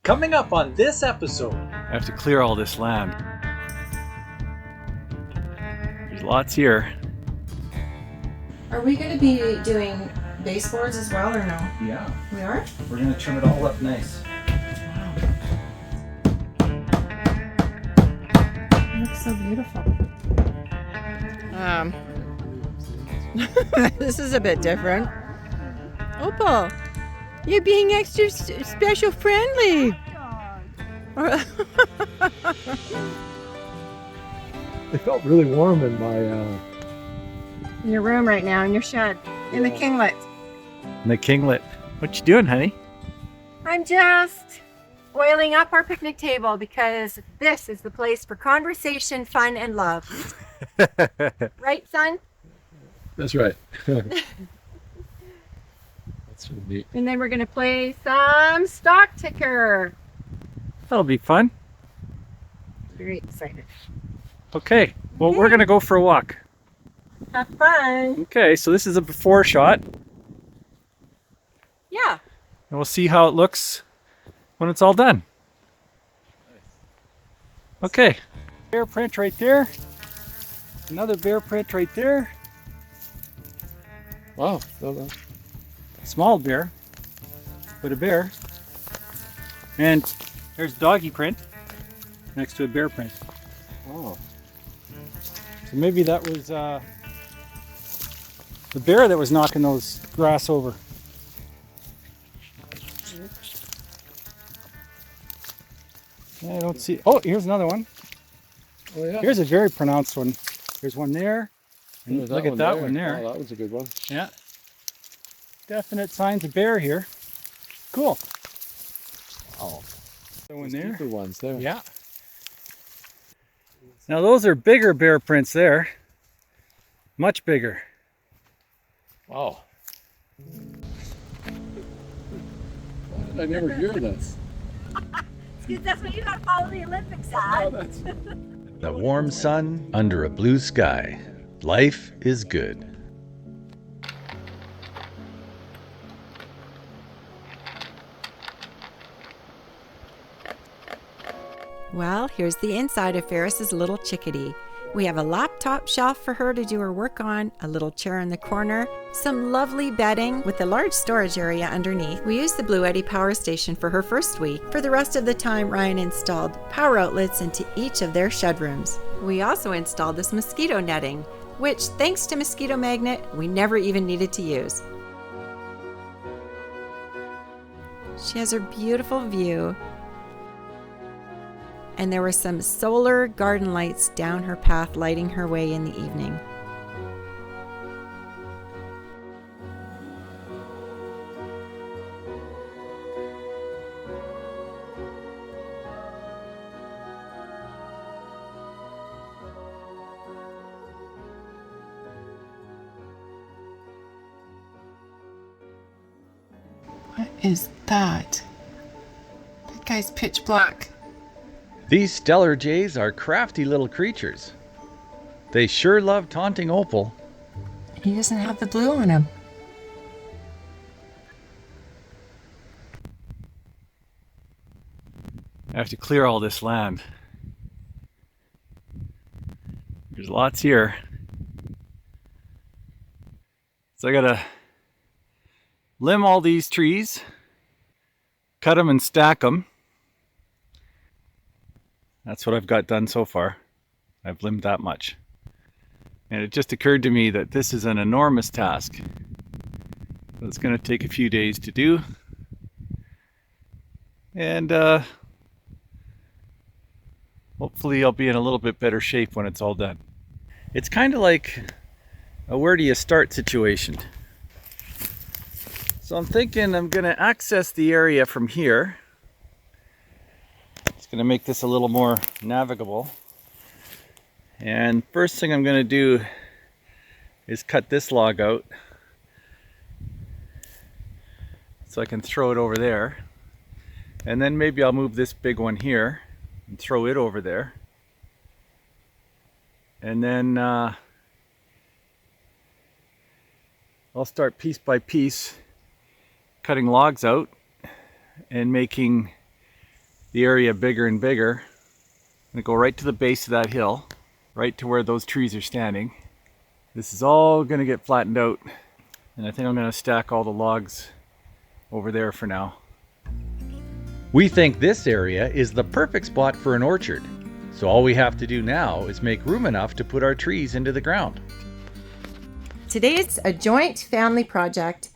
Coming up on this episode, I have to clear all this land. There's lots here. Are we going to be doing baseboards as well or no? yeah, We are? we're gonna trim it all up nice. It looks so beautiful. This is a bit different. Opal, you're being extra special friendly. It felt really warm in my In your room right now, in your shed, in the kinglet. And the kinglet. What you doing, honey? I'm just oiling up our picnic table because this is the place for conversation, fun, and love. Right, son? That's right. That's really neat. And then we're going to play some stock ticker. That'll be fun. Very excited. Okay, well, we're gonna go for a walk. Have fun. Okay, so this is a before shot, and Yeah. we'll see how it looks when it's all done. Okay, bear print right there. Another bear print right there. Wow. No. Small bear, but a bear. And there's doggy print next to a bear print. Oh. So maybe that was the bear that was knocking those grass over. I don't see. Oh, here's another one. Oh yeah. Here's a very pronounced one. There's one there. And There's look at that one there. Oh, that was a good one. Yeah. Definite signs of bear here. Cool. Oh. Another one Those there. deeper ones there. Yeah. Now those are bigger bear prints there. Much bigger. Wow. Why did I never hear this? Because that's what you got to follow the Olympics Oh, at. that's... The warm sun under a blue sky. Life is good. Well, here's the inside of Ferris's little chickadee. We have a laptop shelf for her to do her work on, a little chair in the corner, some lovely bedding with a large storage area underneath. We used the Blue Eddy power station for her first week. For the rest of the time, Ryan installed power outlets into each of their shed rooms. We also installed this mosquito netting, which, thanks to Mosquito Magnet, we never even needed to use. She has her beautiful view. And there were some solar garden lights down her path lighting her way in the evening. What is that? That guy's pitch black. These stellar jays are crafty little creatures. They sure love taunting Opal. He doesn't have the blue on him. I have to clear all this land. There's lots here. So I gotta limb all these trees, cut them and stack them. That's what I've got done so far. I've limbed that much. And it just occurred to me that this is an enormous task. It's going to take a few days to do. And hopefully I'll be in a little bit better shape when it's all done. It's kind of like a where do you start situation. So I'm thinking I'm going to access the area from here. Going to make this a little more navigable, and first thing I'm going to do is cut this log out so I can throw it over there, and then maybe I'll move this big one here and throw it over there, and then I'll start piece by piece cutting logs out and making the area bigger and bigger. I'm gonna go right to the base of that hill, right to where those trees are standing. This is all gonna get flattened out, and I think I'm gonna stack all the logs over there for now. We think this area is the perfect spot for an orchard. So all we have to do now is make room enough to put our trees into the ground. Today it's a joint family project.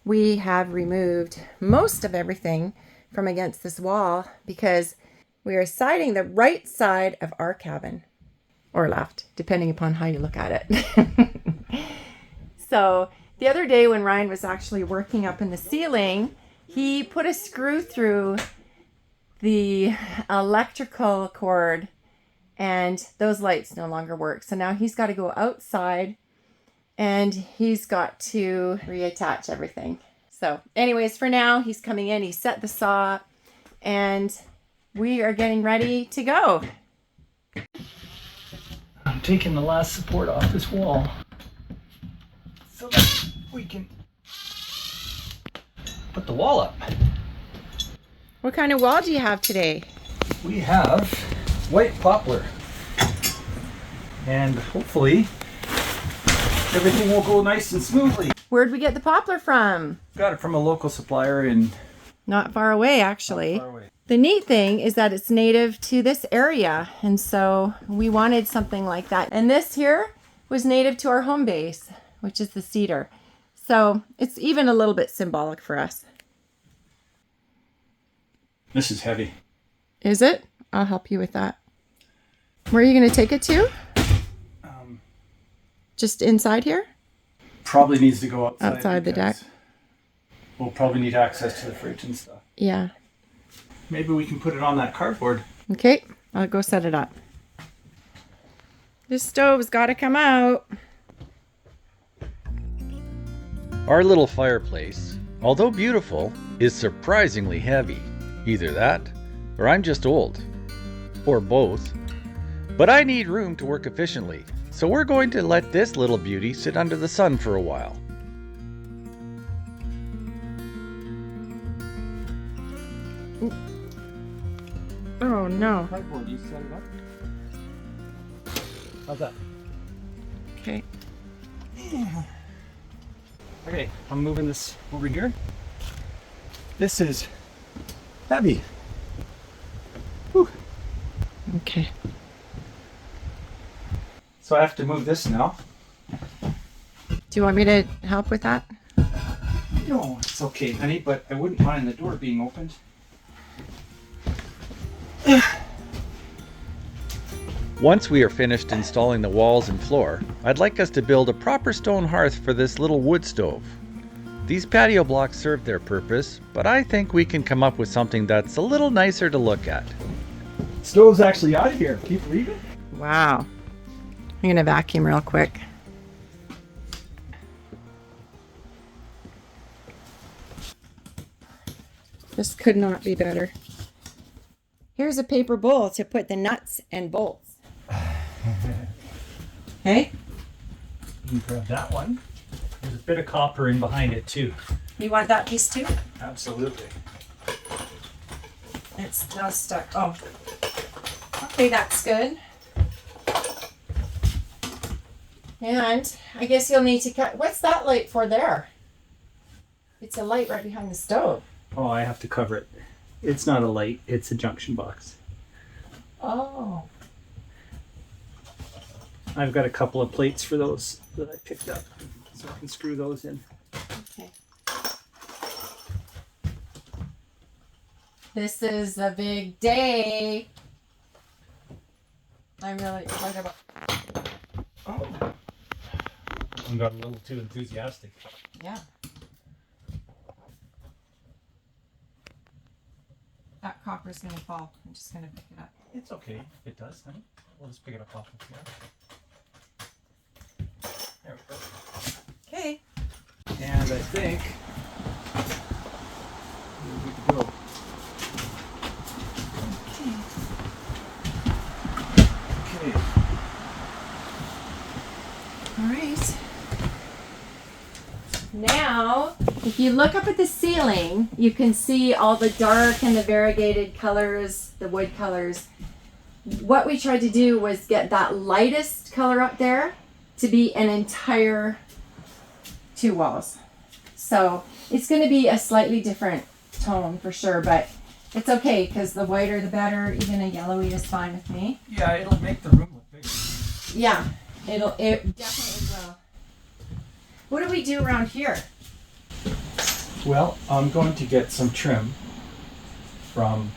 We have removed most of everything from against this wall because we are siding the right side of our cabin, or left, depending upon how you look at it. So the other day when Ryan was actually working up in the ceiling, he put a screw through the electrical cord and those lights no longer work. So now he's got to go outside and he's got to reattach everything. So anyways, for now, he's coming in, he set the saw up, and we are getting ready to go. I'm taking the last support off this wall so that we can put the wall up. What kind of wall do you have today? We have white poplar, and hopefully everything will go nice and smoothly. Where'd we get the poplar from? Got it from a local supplier in Not far away, actually. not far away. The neat thing is that it's native to this area, and so we wanted something like that. And this here was native to our home base, which is the cedar. So it's even a little bit symbolic for us. This is heavy. Is it? I'll help you with that. Where are you going to take it to? Just inside here? Probably needs to go Outside the deck. because we'll probably need access to the fridge and stuff. Yeah. Maybe we can put it on that cardboard. Okay, I'll go set it up. This stove's got to come out. Our little fireplace, although beautiful, is surprisingly heavy. Either that, or I'm just old. Or both. But I need room to work efficiently, so we're going to let this little beauty sit under the sun for a while. Oh no. Cardboard, you set it up? How's that? Okay. Okay, I'm moving this over here. This is heavy. Whew. Okay. So I have to move this now. Do you want me to help with that? No, it's okay, honey, but I wouldn't mind the door being opened. Once we are finished installing the walls and floor, I'd like us to build a proper stone hearth for this little wood stove. These patio blocks serve their purpose, but I think we can come up with something that's a little nicer to look at. Stove's actually out of here. Can you believe it? Wow. I'm going to vacuum real quick. This could not be better. Here's a paper bowl to put the nuts and bolts. Hey, You can grab that one. There's a bit of copper in behind it too. you want that piece too? Absolutely. It's now stuck. Oh, okay, that's good. And I guess you'll need to cut. What's that light for there? It's a light right behind the stove. Oh, I have to cover it. It's not a light, it's a junction box. Oh. I've got a couple of plates for those that I picked up, so I can screw those in. Okay. This is a big day. I'm really excited about. Oh, I got a little too enthusiastic. yeah. That copper's gonna fall. I'm just gonna pick it up. It's okay if it does, honey. We'll just pick it up off the floor. There we go. Okay. And I think we're good to go. Okay. All right. Now If you look up at the ceiling, you can see all the dark and the variegated colors, the wood colors. What we tried to do was get that lightest color up there to be an entire 2 walls. So it's going to be a slightly different tone for sure, but it's okay because the whiter the better. Even a yellowy is fine with me. Yeah, it'll make the room look bigger. Yeah, it definitely will. What do we do around here? Well, I'm going to get some trim from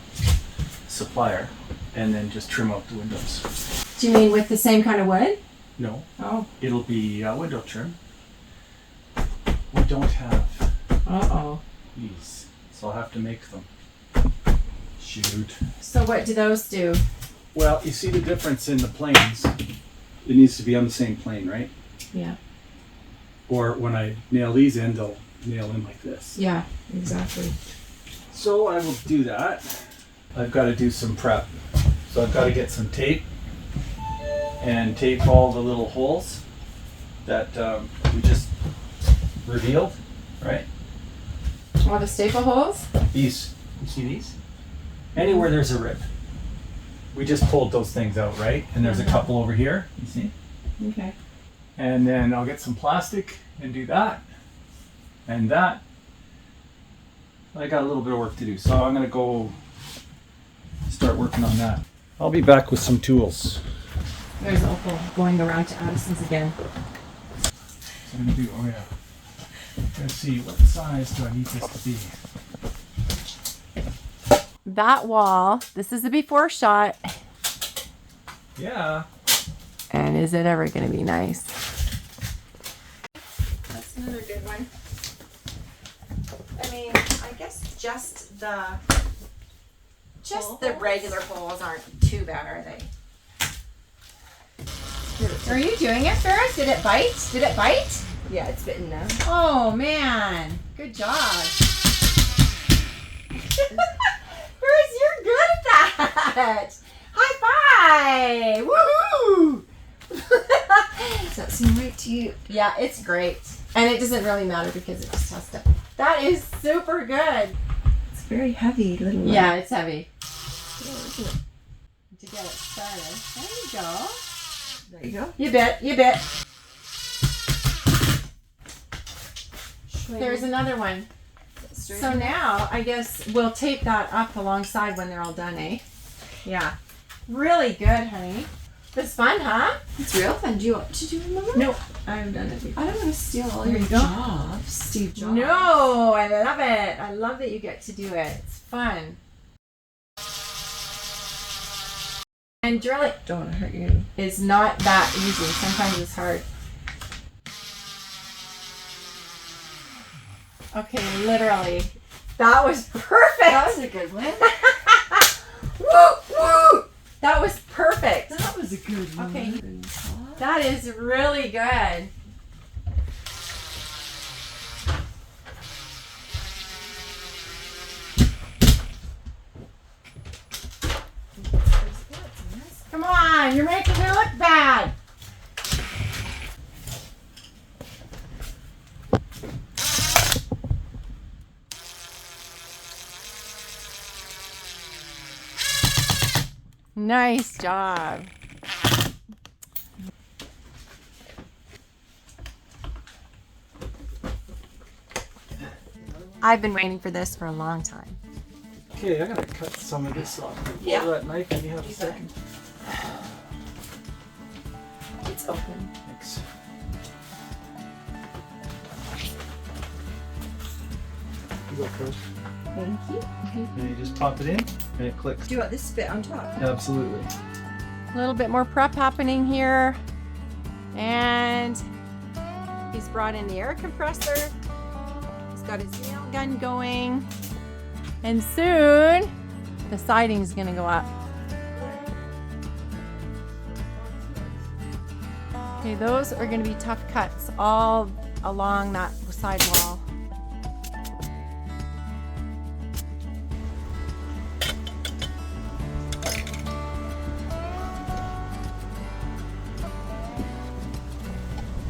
supplier and then just trim out the windows. Do you mean with the same kind of wood? No, Oh. it'll be window trim. We don't have Uh-oh. these, so I'll have to make them. Shoot. So what do those do? Well, you see the difference in the planes. It needs to be on the same plane, right? Yeah. Or when I nail these in, they'll nail in like this. Yeah, exactly. So I will do that. I've got to do some prep. So I've got to get some tape and tape all the little holes that we just revealed, right? All the staple holes? These, you see these? Anywhere there's a rip. We just pulled those things out, right? And there's a couple over here, you see? Okay. And then I'll get some plastic and do that. And that. I got a little bit of work to do, so I'm gonna go start working on that. I'll be back with some tools. There's Opal going around to Addison's again. So I'm gonna do, oh yeah. Let's see, what size do I need this to be? That wall, this is the before shot. Yeah. And is it ever going to be nice? That's another good one. I mean, I guess just the regular holes aren't too bad, are they? Are you doing it, Ferris? Did it bite? Did it bite? Yeah, it's bitten now. Oh, man. Good job. Ferris, you're good at that. High five. Woohoo. Does that seem right to you? Yeah, it's great. And it doesn't really matter because it just has to. That is super good. It's very heavy, little. Yeah, it's heavy. To get it started. There you go. There you go. You bit. There's another one. So now, I guess we'll tape that up alongside when they're all done, eh? Yeah. Really good, honey. That's fun, huh? It's real fun. Do you want to do another? No, I haven't done it before. I don't want to steal all There your you go. jobs, Steve Jobs. No, I love it. I love that you get to do it. It's fun. And drilling Don't want to hurt you. is not that easy. Sometimes it's hard. Okay, literally. That was perfect. That was a good one. Woo, woo. That was perfect. That was a good one. Okay. That is really good. Come on, you're making me look bad. Nice job. I've been waiting for this for a long time. Okay, I gotta cut some of this off. Yeah. Pull that knife and you have a second. It's open. Thanks. You go first. Thank you. And you just pop it in and it clicks. Do you want this bit on top? Absolutely. A little bit more prep happening here. And he's brought in the air compressor. He's got his nail gun going. And soon the siding's gonna go up. Okay, those are gonna be tough cuts all along that side wall.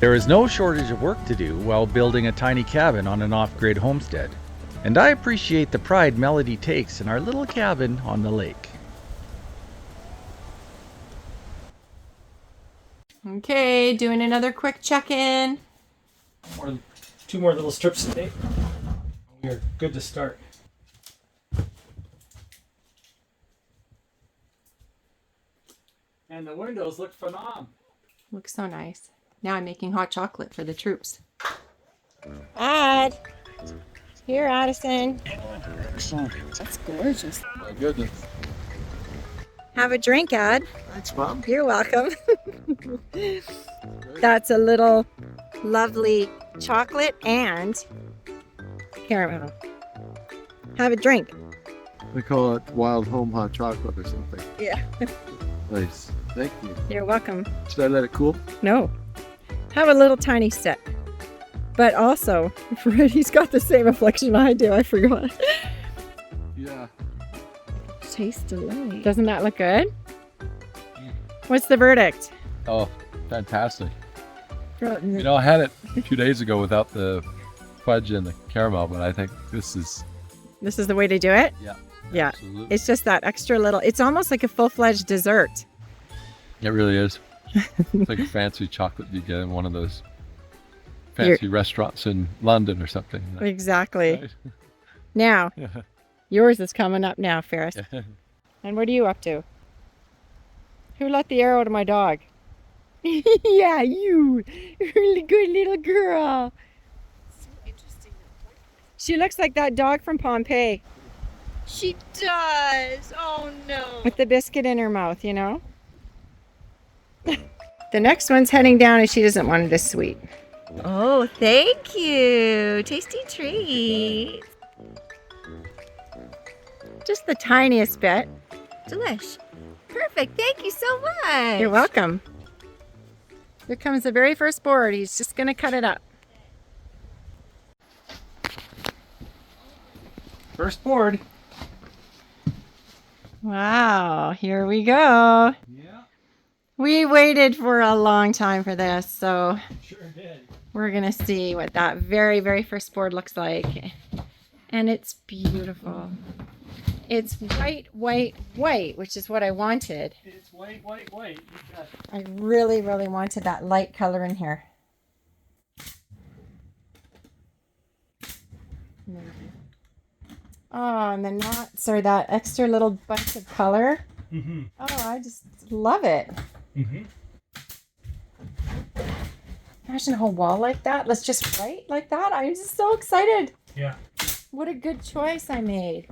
There is no shortage of work to do while building a tiny cabin on an off-grid homestead, and I appreciate the pride Melody takes in our little cabin on the lake. Okay, doing another quick check-in. Two more little strips of tape. We are good to start. And the windows look phenomenal. Looks so nice. Now I'm making hot chocolate for the troops. Ad. Here, Addison. That's gorgeous. My goodness. Have a drink, Ad. Thanks, Mom. You're welcome. That's a little lovely chocolate and caramel. Have a drink. They call it wild Holm Hot Chocolate or something. Yeah. Nice. Thank you. You're welcome. Should I let it cool? No. Have a little tiny sip. But also, Freddie's got the same affliction I do. I forgot. Yeah. Taste delight. Doesn't that look good? What's the verdict? Oh, fantastic. You know, I had it a few days ago without the fudge and the caramel, but I think this is... This is the way to do it? Yeah. Yeah. Absolutely. It's just that extra little, it's almost like a full-fledged dessert. It really is. It's like a fancy chocolate you get in one of those fancy restaurants in London or something. Exactly. Right? Now, yours is coming up now, Ferris. And what are you up to? Who let the arrow to my dog? Yeah, you. Really good little girl. So interesting. She looks like that dog from Pompeii. She does. Oh no. With the biscuit in her mouth, you know? The next one's heading down and she doesn't want it as sweet. Oh, thank you. Tasty treat. Just the tiniest bit. Delish. Perfect. Thank you so much. You're welcome. Here comes the very first board. He's just going to cut it up. First board. Wow, here we go. Yeah, We waited for a long time for this, so sure did. we're going to see what that very, very first board looks like. And it's beautiful. It's white, white, white, which is what I wanted. It's white, white, white. You got it. I really, really wanted that light color in here. Oh, and the knots are that extra little bunch of color. Mm-hmm. Oh, I just love it. Mm-hmm. Imagine a whole wall like that. Let's just write like that. I'm just so excited. Yeah. What a good choice I made.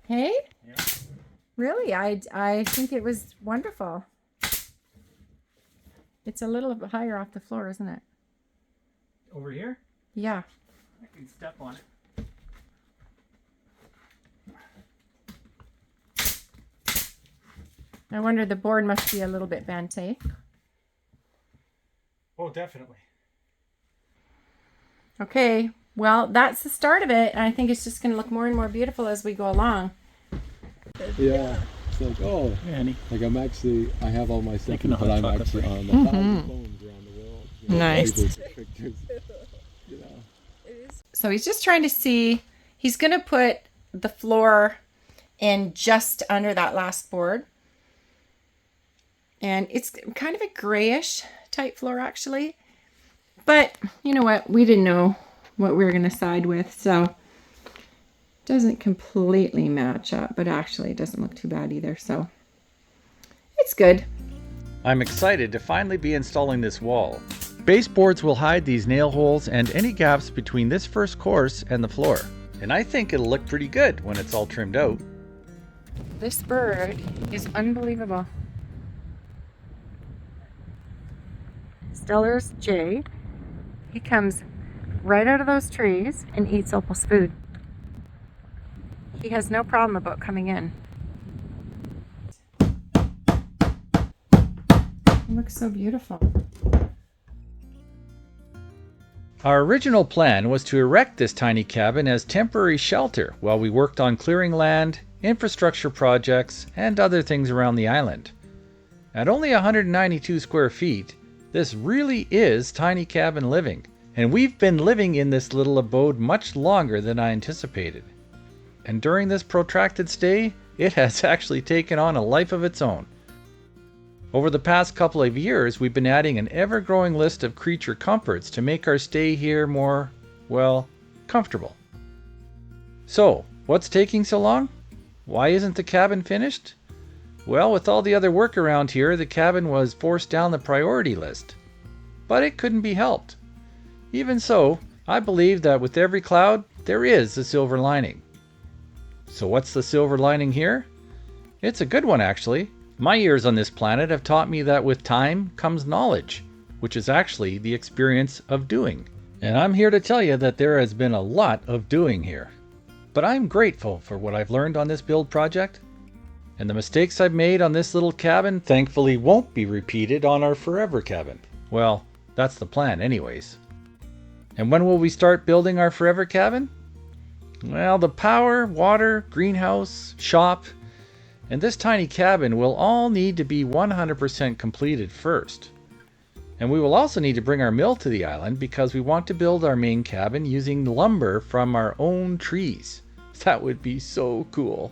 Hey? Yeah. Really, I think it was wonderful. It's a little bit higher off the floor, isn't it? Over here? Yeah. I can step on it. I wonder the board must be a little bit bent, eh? Oh, definitely. Okay, well, that's the start of it. And I think it's just going to look more and more beautiful as we go along. Yeah. It's like, oh, Annie. like I have all my stuff, Making a but hot I'm chocolate actually for you. on 1,000 phones around the world. You know, Nice. people take pictures, you know. So he's just trying to see, he's going to put the floor in just under that last board. And it's kind of a grayish type floor actually. But you know what? We didn't know what we were going to side with. So it doesn't completely match up, but actually it doesn't look too bad either. So it's good. I'm excited to finally be installing this wall. Baseboards will hide these nail holes and any gaps between this first course and the floor. And I think it'll look pretty good when it's all trimmed out. This bird is unbelievable. Stellar's Jay. He comes right out of those trees and eats Opal's food. He has no problem about coming in. It looks so beautiful. Our original plan was to erect this tiny cabin as temporary shelter while we worked on clearing land, infrastructure projects, and other things around the island. At only 192 square feet, This really is tiny cabin living, and we've been living in this little abode much longer than I anticipated. And during this protracted stay, it has actually taken on a life of its own. Over the past couple of years, we've been adding an ever-growing list of creature comforts to make our stay here more, well, comfortable. So, what's taking so long? Why isn't the cabin finished? Well, with all the other work around here, the cabin was forced down the priority list. But it couldn't be helped. Even so, I believe that with every cloud, there is a silver lining. So what's the silver lining here? It's a good one, actually. My years on this planet have taught me that with time comes knowledge, which is actually the experience of doing. And I'm here to tell you that there has been a lot of doing here. But I'm grateful for what I've learned on this build project. And the mistakes I've made on this little cabin thankfully won't be repeated on our forever cabin. Well, that's the plan anyways. And when will we start building our forever cabin? Well, the power, water, greenhouse, shop, and this tiny cabin will all need to be 100% completed first. And we will also need to bring our mill to the island because we want to build our main cabin using lumber from our own trees. That would be so cool.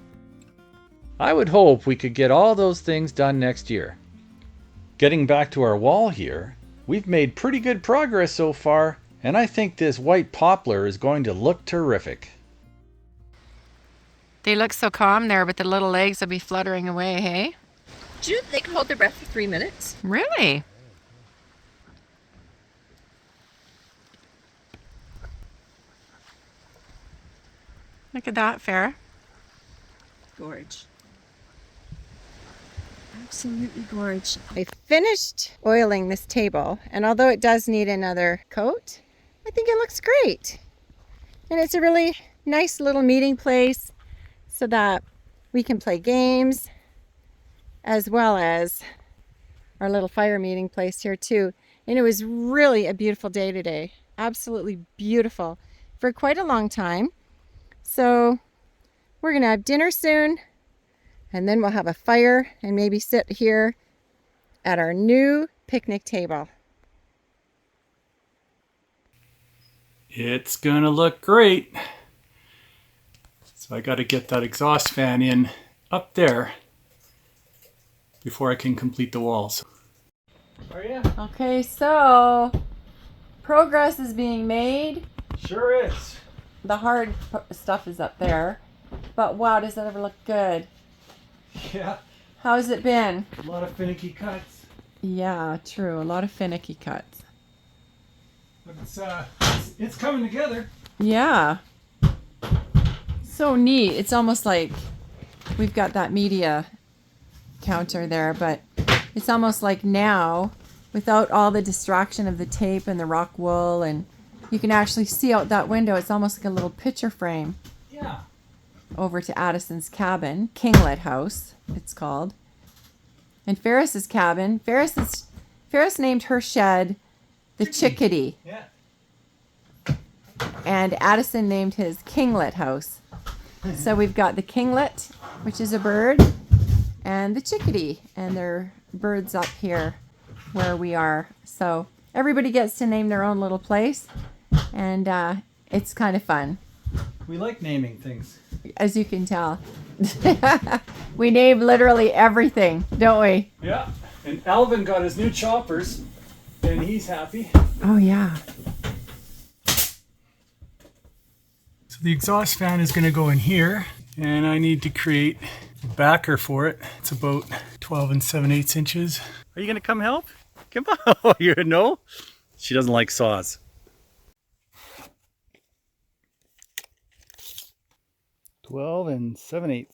I would hope we could get all those things done next year. Getting back to our wall here, we've made pretty good progress so far, and I think this white poplar is going to look terrific. They look so calm there, but the little legs will be fluttering away, hey? Do you know they can hold their breath for 3 minutes? Really? Look at that, Farrah. Gorge. Absolutely gorge. I finished oiling this table, and although it does need another coat, I think it looks great. And it's a really nice little meeting place so that we can play games, as well as our little fire meeting place here too. And it was really a beautiful day today. Absolutely beautiful for quite a long time. So we're gonna have dinner soon, and then we'll have a fire and maybe sit here at our new picnic table. It's gonna look great. So I gotta get that exhaust fan in up there before I can complete the walls. Oh yeah, Okay, so progress is being made. sure is. The hard stuff is up there. But wow, does that ever look good? Yeah, How's it been? a lot of finicky cuts. Yeah, true. A lot of finicky cuts. But it's coming together. Yeah. So neat. It's almost like we've got that media counter there, but it's almost like now, without all the distraction of the tape and the rock wool, and you can actually see out that window. It's almost like a little picture frame. Yeah. Over to Addison's cabin, Kinglet House, it's called. And Ferris's cabin. Ferris named her shed the Chickadee. Yeah. And Addison named his Kinglet House. So we've got the kinglet, which is a bird, and the chickadee, and they're birds up here where we are. So everybody gets to name their own little place, and it's kind of fun, We like naming things. as you can tell. We name literally everything, don't we? Yeah. And Alvin got his new choppers, and he's happy. Oh yeah. So the exhaust fan is going to go in here, and I need to create a backer for it. It's about 12 7/8 inches. Are you going to come help? Come on. Oh, you know? She doesn't like saws. Twelve 7/8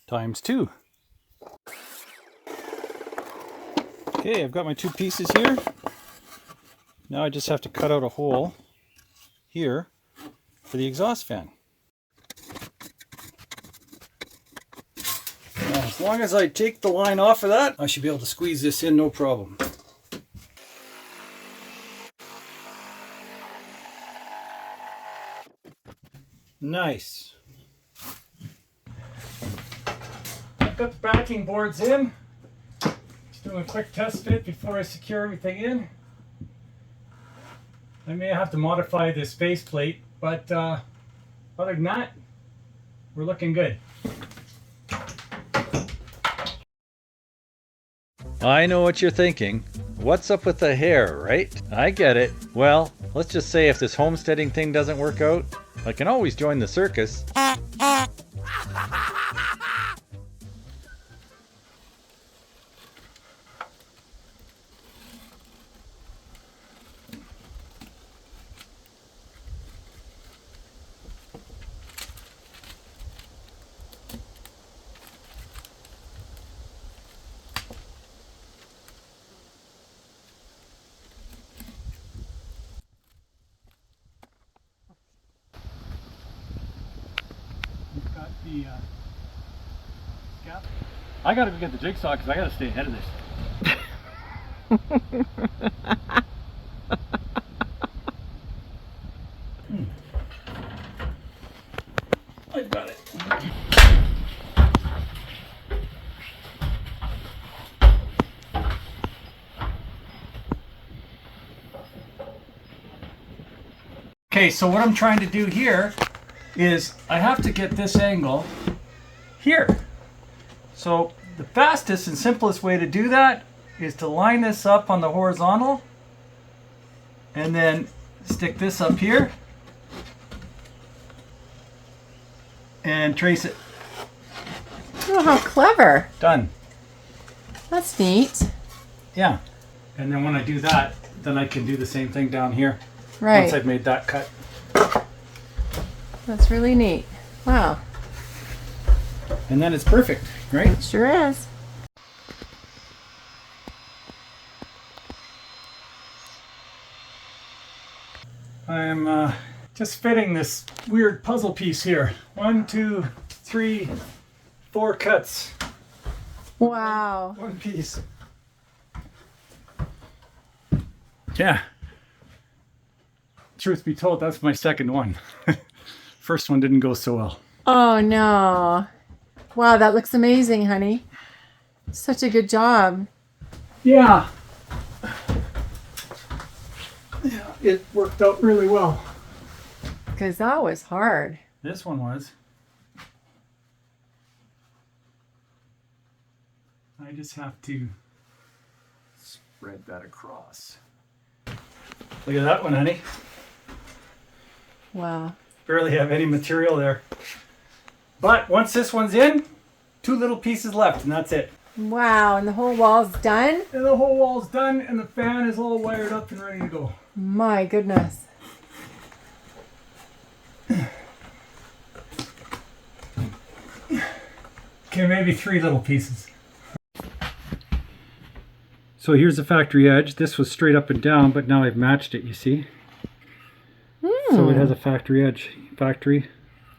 times 2. Okay, I've got my 2 pieces here. Now I just have to cut out a hole here for the exhaust fan. Now, as long as I take the line off of that, I should be able to squeeze this in no problem. Nice. I've got the backing boards in. Just doing a quick test fit before I secure everything in. I may have to modify this face plate, but other than that, we're looking good. I know what you're thinking. What's up with the hair, right? I get it. Well, let's just say if this homesteading thing doesn't work out, I can always join the circus. Got the scap. I gotta go get the jigsaw because I gotta stay ahead of this. I've got it. Okay, so what I'm trying to do here is I have to get this angle here. So the fastest and simplest way to do that is to line this up on the horizontal and then stick this up here and trace it. Oh, how clever. Done. That's neat. Yeah. And then when I do that, then I can do the same thing down here. Right. Once I've made that cut. That's really neat. Wow. And then it's perfect, right? Sure is. I'm just fitting this weird puzzle piece here. 1, 2, 3, 4 cuts. Wow. One piece. Yeah. Truth be told, that's my second one. First one didn't go so well. Oh no. Wow, that looks amazing, honey. Such a good job. Yeah. Yeah, it worked out really well. Because that was hard. This one was. I just have to spread that across. Look at that one, honey. Wow. Barely have any material there. But once this one's in, 2 little pieces left and that's it. Wow, and the whole wall's done? And the whole wall's done and the fan is all wired up and ready to go. My goodness. Okay, maybe 3 little pieces. So here's the factory edge. This was straight up and down, but now I've matched it, you see? So it has a factory edge. Factory.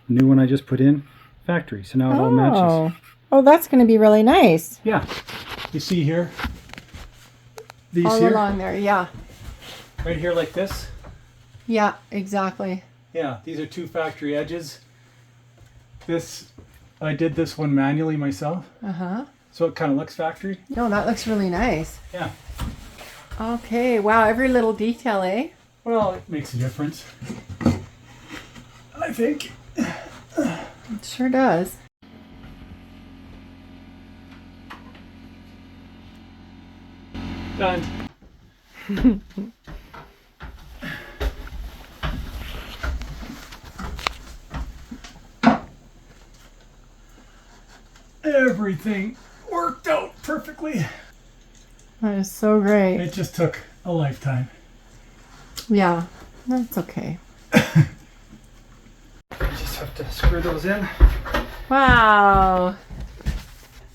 The new one I just put in. Factory. So now it all matches. Oh, that's going to be really nice. Yeah. You see here? These All here? along there, yeah. Right here like this? Yeah, exactly. Yeah, these are 2 factory edges. This, I did this one manually myself. Uh-huh. So it kind of looks factory. No, that looks really nice. Yeah. Okay, wow, every little detail, eh? Well, it makes a difference. I think. It sure does. Done. Everything worked out perfectly. That is so great. It just took a lifetime. Yeah, that's okay. Just have to screw those in. Wow.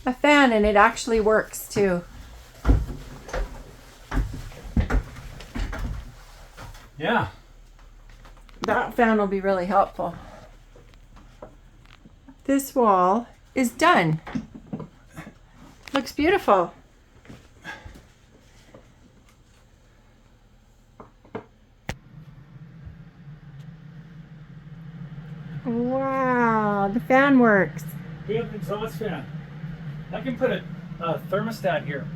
A fan, and it actually works too. Yeah. That fan will be really helpful. This wall is done. Looks beautiful. Wow, the fan works. We have an exhaust fan. I can put a thermostat here.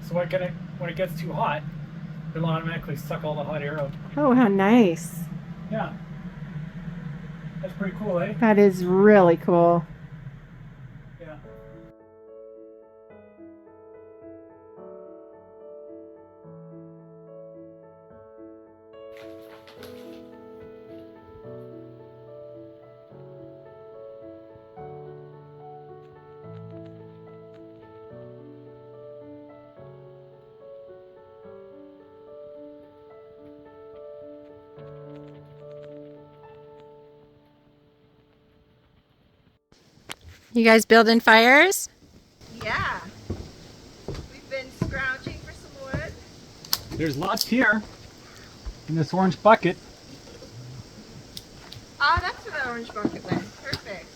So when it gets too hot, it'll automatically suck all the hot air out. Oh, how nice. Yeah. That's pretty cool, eh? That is really cool. Yeah. You guys building fires? Yeah. We've been scrounging for some wood. There's lots here in this orange bucket. Ah, that's where that orange bucket went. Perfect.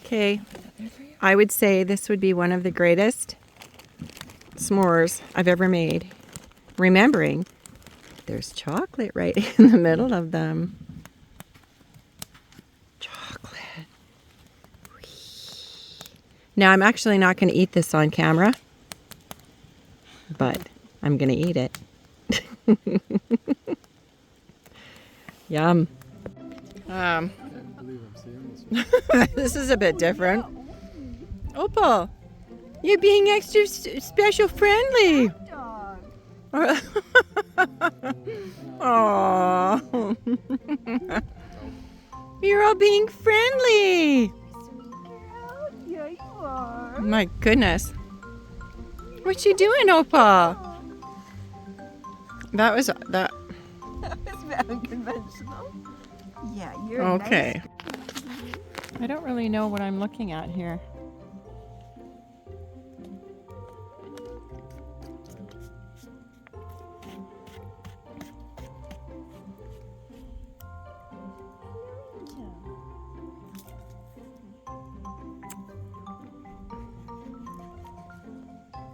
Okay, I would say this would be one of the greatest s'mores I've ever made. Remembering there's chocolate right in the middle of them. Chocolate. Now I'm actually not going to eat this on camera, but I'm going to eat it. Yum. This is a bit different. Opal, you're being extra special friendly. Oh, you're all being friendly. Yeah, you are. My goodness. What you doing, Opal? That was that. It's very unconventional. Yeah, you're Okay. I don't really know what I'm looking at here.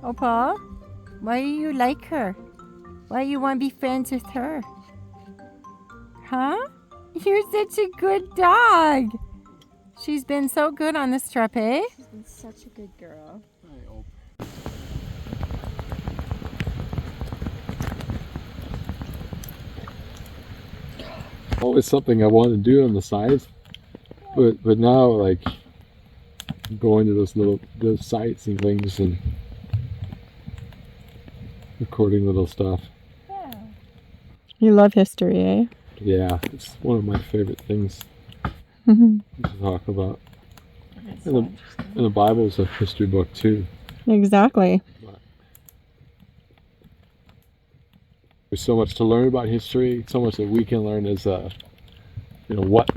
Opal, why do you like her? Why you want to be friends with her? Huh? You're such a good dog. She's been so good on this trip, eh? She's been such a good girl. Always something I wanted to do on the side, but now like going to those sites and things and recording little stuff. Yeah. You love history, eh? Yeah, it's one of my favorite things to talk about. And the Bible's a history book too. Exactly. There's so much to learn about history, so much that we can learn as what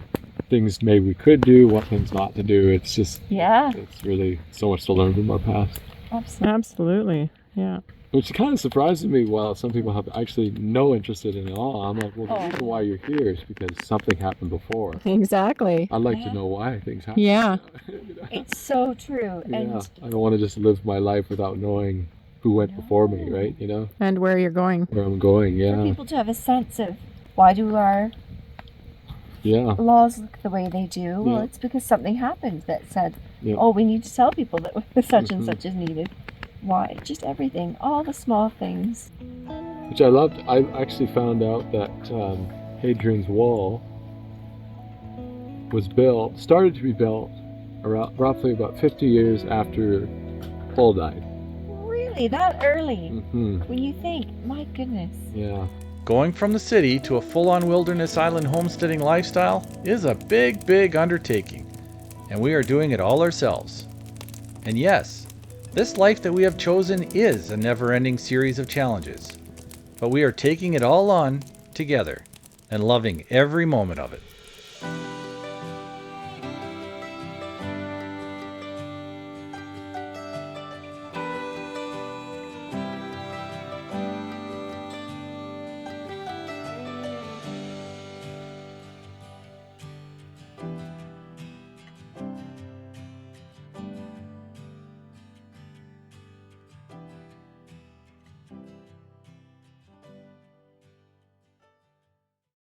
things maybe we could do, what things not to do. It's just, it's really so much to learn from our past. Absolutely. Yeah. Which kind of surprises me, while some people have actually no interest in it at all. I'm like, well, the reason why you're here is because something happened before. Exactly. I'd like to know why things happen. Yeah. It's so true. Yeah, And I don't want to just live my life without knowing who went before me, right? And where you're going. Where I'm going, for yeah. people to have a sense of why do our Yeah. laws look the way they do? Well, Yeah. it's because something happened that said, Yeah. oh, we need to tell people that such and such is needed. Why? Just everything. All the small things. Which I loved. I actually found out that Hadrian's Wall was started to be built around roughly about 50 years after Paul died. Really? That early? Mm-hmm. When you think, my goodness. Yeah. Going from the city to a full-on wilderness island homesteading lifestyle is a big, big undertaking, and we are doing it all ourselves. And yes, this life that we have chosen is a never-ending series of challenges, but we are taking it all on together and loving every moment of it.